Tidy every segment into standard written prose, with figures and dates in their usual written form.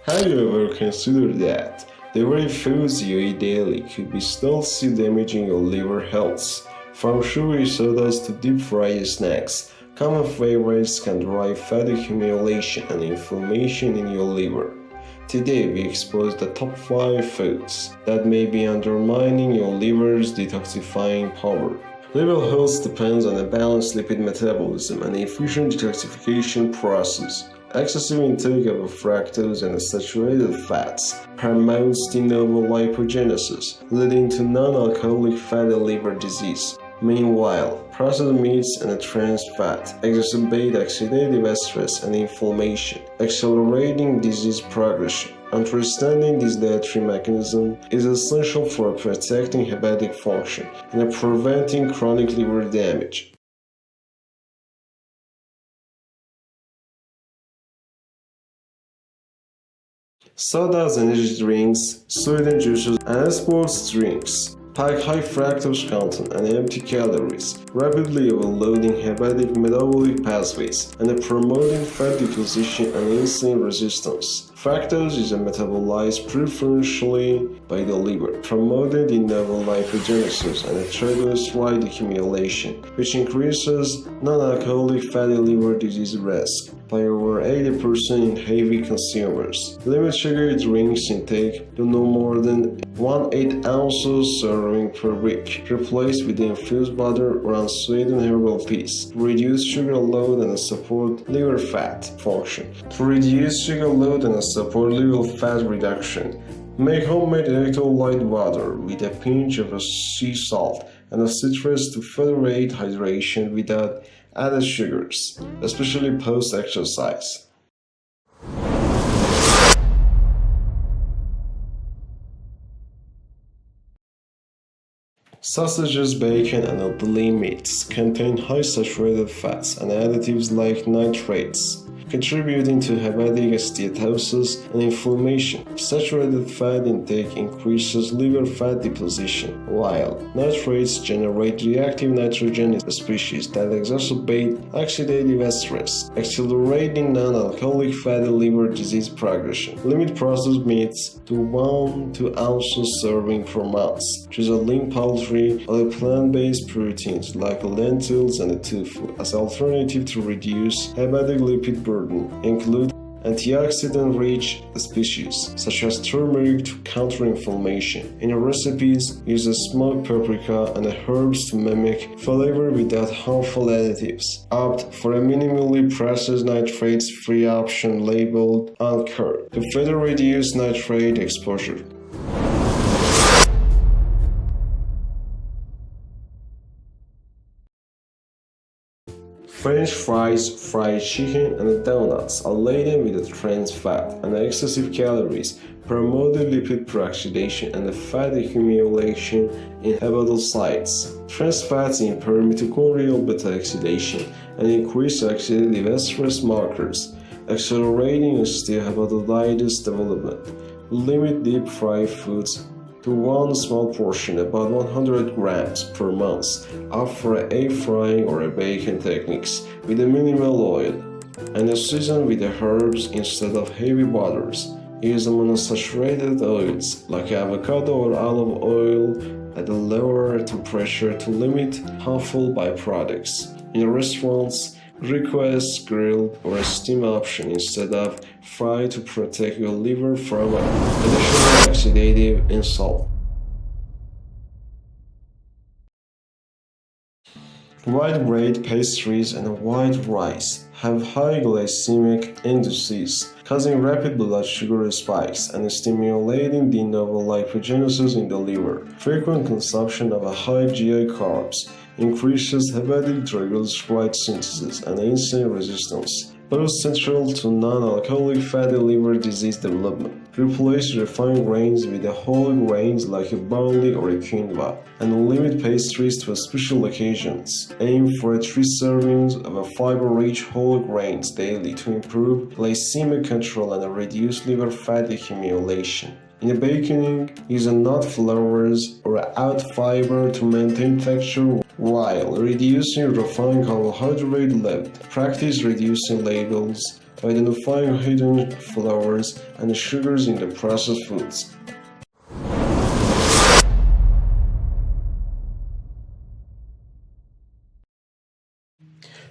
Have you ever considered that the very foods you eat daily could be seriously damaging your liver health? From sugary sodas to deep fried snacks, common favorites can drive fat accumulation and inflammation in your liver. Today we expose the top 5 foods that may be undermining your liver's detoxifying power. Liver health depends on a balanced lipid metabolism and efficient detoxification process. Excessive intake of fructose and saturated fats promotes de novo lipogenesis, leading to non-alcoholic fatty liver disease. Meanwhile, processed meats and trans fat exacerbate oxidative stress and inflammation, accelerating disease progression. Understanding this dietary mechanism is essential for protecting hepatic function and preventing chronic liver damage. Sodas, energy drinks, sweetened juices, and sports drinks pack high fructose content and empty calories, rapidly overloading hepatic metabolic pathways and promoting fat deposition and insulin resistance. Fructose is metabolized preferentially by the liver, promoting de novo lipogenesis and triglyceride accumulation, which increases non-alcoholic fatty liver disease risk by over 80% in heavy consumers. Limit sugar drinks intake to no more than 1/8 ounces serving per week. Replace with infused water or unsweetened herbal teas to reduce sugar load and support liver fat function. To reduce sugar load and support liver fat reduction, make homemade electrolyte water with a pinch of sea salt and citrus to further aid hydration without added sugars, especially post-exercise. Sausages, bacon, and deli meats contain high saturated fats and additives like nitrates, contributing to hepatic steatosis and inflammation. Saturated fat intake increases liver fat deposition, while nitrates generate reactive nitrogen species that exacerbate oxidative stress, accelerating non-alcoholic fatty liver disease progression. Limit processed meats to 1-2 ounces serving per month. Choose a lean poultry or plant-based proteins like lentils and tofu as alternative to reduce hepatic lipid burden. Include antioxidant-rich species such as turmeric to counter inflammation. In your recipes, use smoked paprika and herbs to mimic flavor without harmful additives. Opt for a minimally processed nitrates-free option labeled uncured to further reduce nitrate exposure. French fries, fried chicken, and donuts are laden with trans fat and excessive calories, promoting lipid peroxidation and fat accumulation in hepatocytes. Trans fats impair mitochondrial beta oxidation and increase oxidative stress markers, accelerating steatohepatitis development. Limit deep fried foods to one small portion, about 100 grams per month. Opt for air frying or bacon techniques with a minimal oil, and season with the herbs instead of heavy butters. Use monounsaturated oils like avocado or olive oil at a lower temperature to limit harmful byproducts. In restaurants, request grilled or steam option instead of fried to protect your liver from additional oxidative insult. White bread, pastries, and white rice have high glycemic indices, causing rapid blood sugar spikes and stimulating de novo lipogenesis in the liver. Frequent consumption of high GI carbs increases hepatic triglyceride synthesis and insulin resistance, both central to non-alcoholic fatty liver disease development. Replace refined grains with whole grains like barley or quinoa, and limit pastries to special occasions. Aim for 3 servings of fiber-rich whole grains daily to improve glycemic control and reduce liver fat accumulation. In baking, use nut flours or oat fiber to maintain texture while reducing refined carbohydrate load. Practice reducing labels identifying hidden flavors and sugars in the processed foods.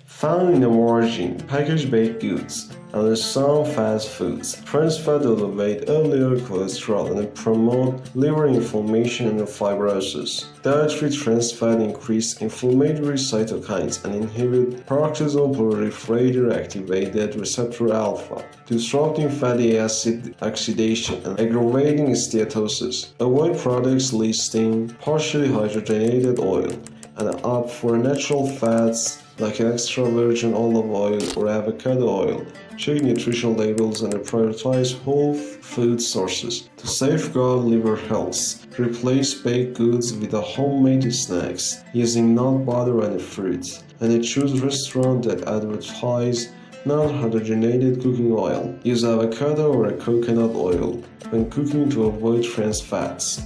Found in the margin, packaged baked goods, and some fast foods. Trans fat elevate LDL cholesterol and promote liver inflammation and fibrosis. Dietary trans fat increase inflammatory cytokines and inhibit peroxisome proliferator activated receptor alpha, disrupting fatty acid oxidation and aggravating steatosis. Avoid products listing partially hydrogenated oil and opt for natural fats like extra virgin olive oil or avocado oil. Check nutrition labels and prioritize whole food sources. To safeguard liver health, replace baked goods with homemade snacks using nut butter and fruit, and choose restaurants that advertise non-hydrogenated cooking oil. Use avocado or coconut oil when cooking to avoid trans fats.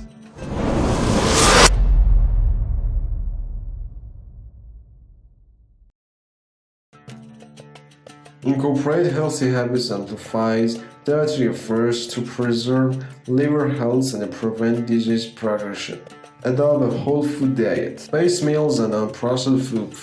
Incorporate healthy habits amplifies dietary efforts to preserve liver health and prevent disease progression. Adopt a whole food diet. Base meals and unprocessed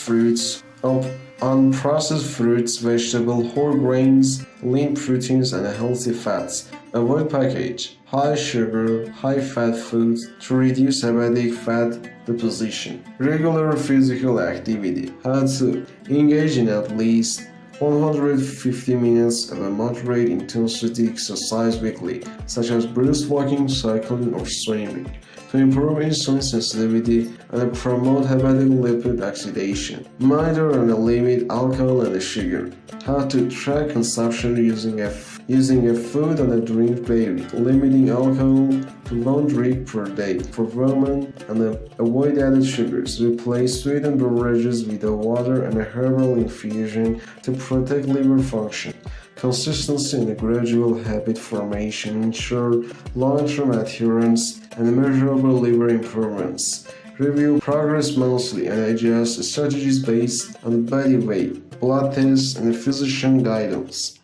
fruits, vegetables, whole grains, lean proteins, and healthy fats. Avoid packaged, high sugar, high fat foods to reduce hepatic fat deposition. Regular physical activity. How to engage in at least 150 minutes of a moderate intensity exercise weekly, such as brisk walking, cycling, or swimming, to improve insulin sensitivity and promote hepatic lipid oxidation. Monitor and limit alcohol and sugar. How to track consumption using a food and a drink daily, limiting alcohol to 1 drink per day for women, and avoid added sugars. Replace sweetened beverages with water and a herbal infusion to protect liver function. Consistency and gradual habit formation ensure long-term adherence and measurable liver improvements. Review progress monthly and adjust strategies based on body weight, blood tests, and physician guidance.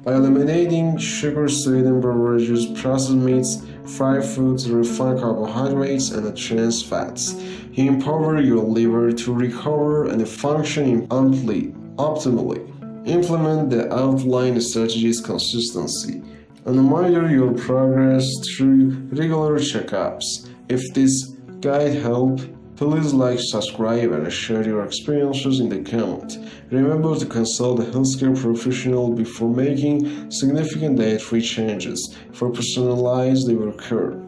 By eliminating sugar-sweetened beverages, processed meats, fried foods, refined carbohydrates, and trans fats, you empower your liver to recover and function optimally. Implement the outlined strategies consistently and monitor your progress through regular checkups. If this guide helped, please like, subscribe, and share your experiences in the comments. Remember to consult a healthcare professional before making significant dietary changes for personalized liver care.